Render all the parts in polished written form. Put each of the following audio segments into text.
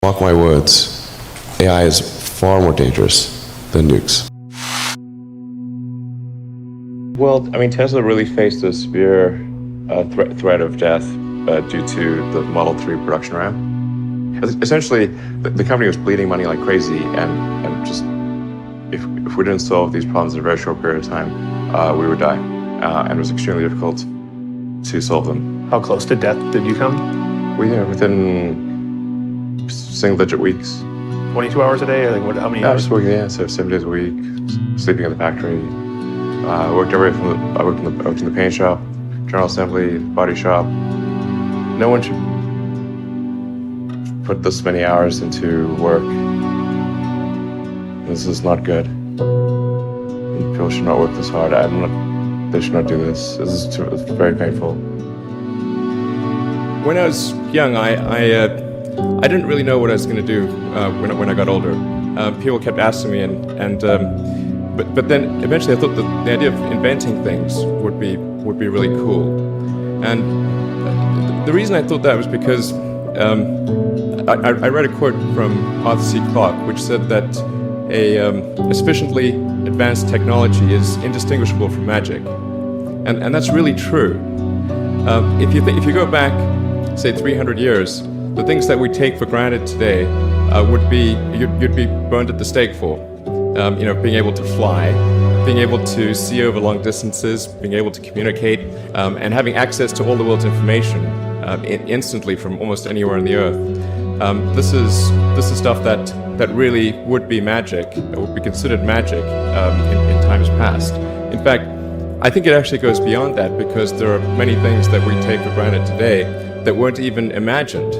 Mark my words, AI is far more dangerous than nukes. Well, I mean, Tesla really faced a severe threat of death due to the Model 3 production ramp. Essentially, the company was bleeding money like crazy, and just if we didn't solve these problems in a very short period of time, we would die. And it was extremely difficult to solve them. How close to death did you come? Within single-digit weeks. 22 hours a day? Or like how many I hours? was working, so 7 days a week, sleeping at the factory. I worked in the paint shop, general assembly, body shop. No one should put this many hours into work. This is not good. People should not work this hard. They should not do this. It's very painful. When I was young, I didn't really know what I was going to do when I got older. People kept asking me, but then eventually I thought that the idea of inventing things would be really cool. And the reason I thought that was because I read a quote from Arthur C. Clarke, which said that a sufficiently advanced technology is indistinguishable from magic, and that's really true. If you go back, say 300 years, the things that we take for granted today you'd be burned at the stake for. Being able to fly, being able to see over long distances, being able to communicate, and having access to all the world's information instantly from almost anywhere on the earth. This is stuff that really would be magic, or would be considered magic in times past. In fact, I think it actually goes beyond that, because there are many things that we take for granted today that weren't even imagined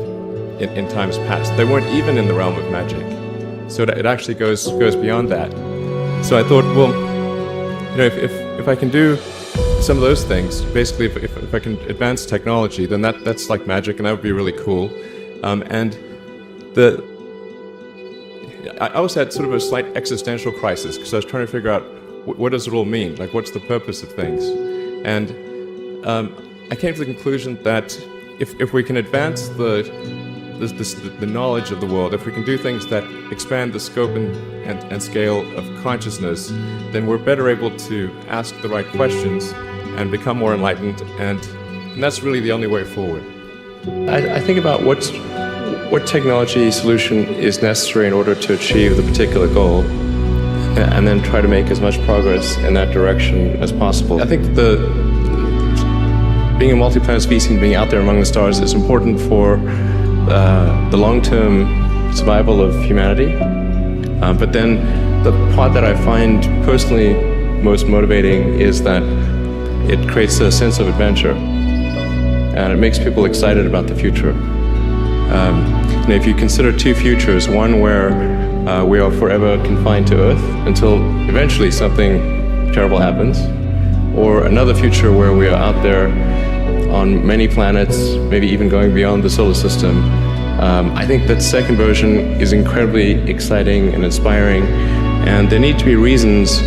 in times past. They weren't even in the realm of magic. So it actually goes beyond that. So I thought, well, if I can do some of those things, basically if I can advance technology, then that's like magic, and that would be really cool. I also had sort of a slight existential crisis, because I was trying to figure out what does it all mean? Like, what's the purpose of things? And I came to the conclusion that if we can advance the knowledge of the world, if we can do things that expand the scope and scale of consciousness, then we're better able to ask the right questions and become more enlightened, and that's really the only way forward. I think about what technology solution is necessary in order to achieve the particular goal, and then try to make as much progress in that direction as possible. I think being a multi-planet species and being out there among the stars is important for the long-term survival of humanity. But then the part that I find personally most motivating is that it creates a sense of adventure, and it makes people excited about the future. And if you consider two futures, one where we are forever confined to Earth until eventually something terrible happens, or another future where we are out there on many planets, maybe even going beyond the solar system. I think that second version is incredibly exciting and inspiring, and there need to be reasons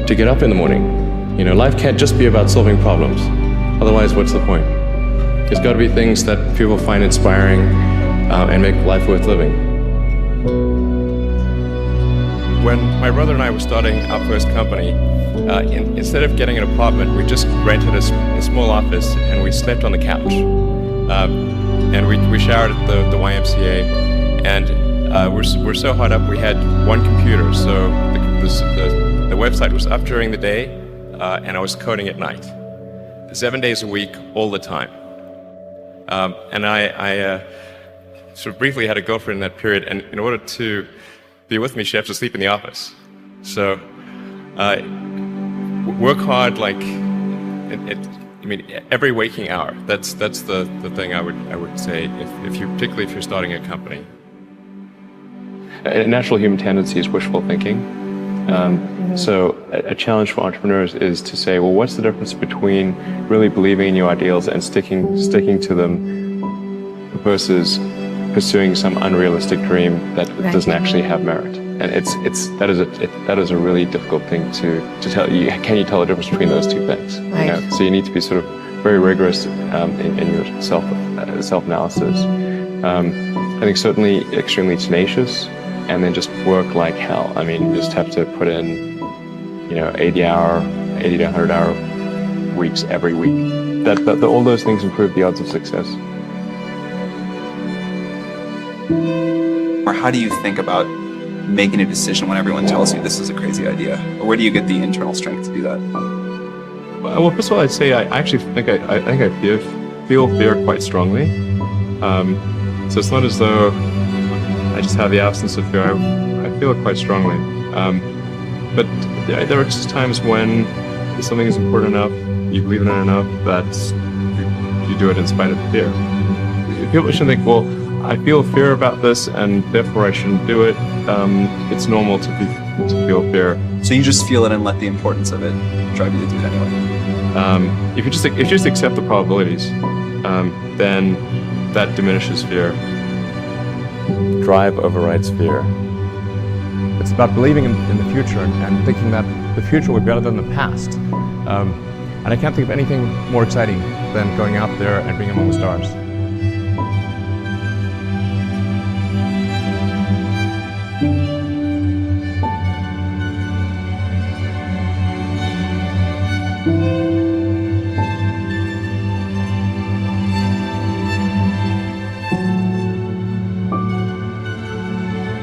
to get up in the morning. Life can't just be about solving problems. Otherwise, what's the point? There's got to be things that people find inspiring and make life worth living. When my brother and I were starting our first company, instead of getting an apartment, we just rented a small office, and we slept on the couch. And we showered at the YMCA, and we're so hot up we had one computer, so the website was up during the day, and I was coding at night, 7 days a week, all the time. And I sort of briefly had a girlfriend in that period, and in order to be with me, she had to sleep in the office. So work hard, like every waking hour. That's the thing I would say, particularly if you're starting a company. A natural human tendency is wishful thinking. So a challenge for entrepreneurs is to say, well, what's the difference between really believing in your ideals and sticking to them versus pursuing some unrealistic dream that doesn't actually have merit? And that is a really difficult thing to tell. Can you tell the difference between those two things? Right. So you need to be sort of very rigorous in your self-analysis. I think certainly extremely tenacious, and then just work like hell. I mean, you just have to put in, 80 to 100 hour weeks every week. All those things improve the odds of success. Or how do you think about making a decision when everyone tells you this is a crazy idea? Or where do you get the internal strength to do that? Well, first of all, I'd say I actually think I feel fear quite strongly. So it's not as though I just have the absence of fear. I feel it quite strongly. But there are just times when something is important enough, you believe in it enough, that you do it in spite of fear. People shouldn't think, well, I feel fear about this and therefore I shouldn't do it. It's normal to feel fear. So you just feel it and let the importance of it drive you to do it anyway? If you just accept the probabilities, then that diminishes fear. Drive overrides fear. It's about believing in the future and thinking that the future will be better than the past. And I can't think of anything more exciting than going out there and being among the stars.